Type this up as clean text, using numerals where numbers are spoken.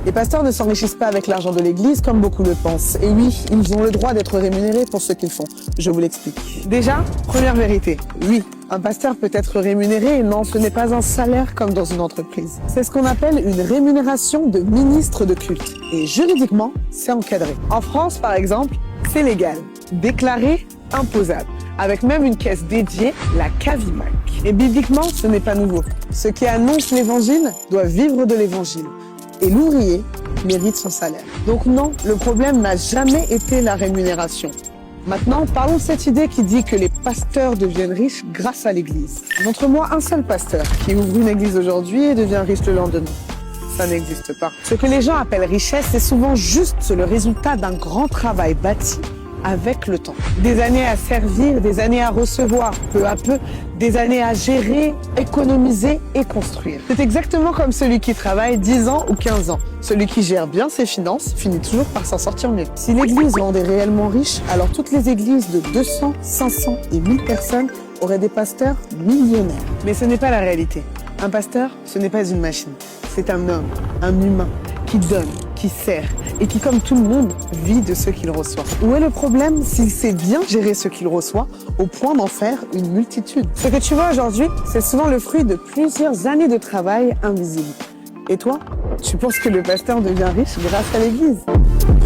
Les pasteurs ne s'enrichissent pas avec l'argent de l'Église comme beaucoup le pensent. Et oui, ils ont le droit d'être rémunérés pour ce qu'ils font. Je vous l'explique. Déjà, première vérité, oui, un pasteur peut être rémunéré et non, ce n'est pas un salaire comme dans une entreprise. C'est ce qu'on appelle une rémunération de ministre de culte. Et juridiquement, c'est encadré. En France, par exemple, c'est légal, déclaré, imposable, avec même une caisse dédiée, la CAVIMAC. Et bibliquement, ce n'est pas nouveau. Ceux qui annoncent l'évangile doivent vivre de l'évangile. Et l'ouvrier mérite son salaire. Donc non, le problème n'a jamais été la rémunération. Maintenant, parlons de cette idée qui dit que les pasteurs deviennent riches grâce à l'Église. Montre-moi un seul pasteur qui ouvre une église aujourd'hui et devient riche le lendemain. Ça n'existe pas. Ce que les gens appellent richesse, c'est souvent juste le résultat d'un grand travail bâti avec le temps. Des années à servir, des années à recevoir, peu à peu, des années à gérer, économiser et construire. C'est exactement comme celui qui travaille 10 ans ou 15 ans. Celui qui gère bien ses finances finit toujours par s'en sortir mieux. Si l'Église rendait réellement riche, alors toutes les églises de 200, 500 et 1000 personnes auraient des pasteurs millionnaires. Mais ce n'est pas la réalité. Un pasteur, ce n'est pas une machine. C'est un homme, un humain, qui donne, qui sert et qui, comme tout le monde, vit de ce qu'il reçoit. Où est le problème s'il sait bien gérer ce qu'il reçoit au point d'en faire une multitude? Ce que tu vois aujourd'hui, c'est souvent le fruit de plusieurs années de travail invisible. Et toi, tu penses que le pasteur devient riche grâce à l'Église?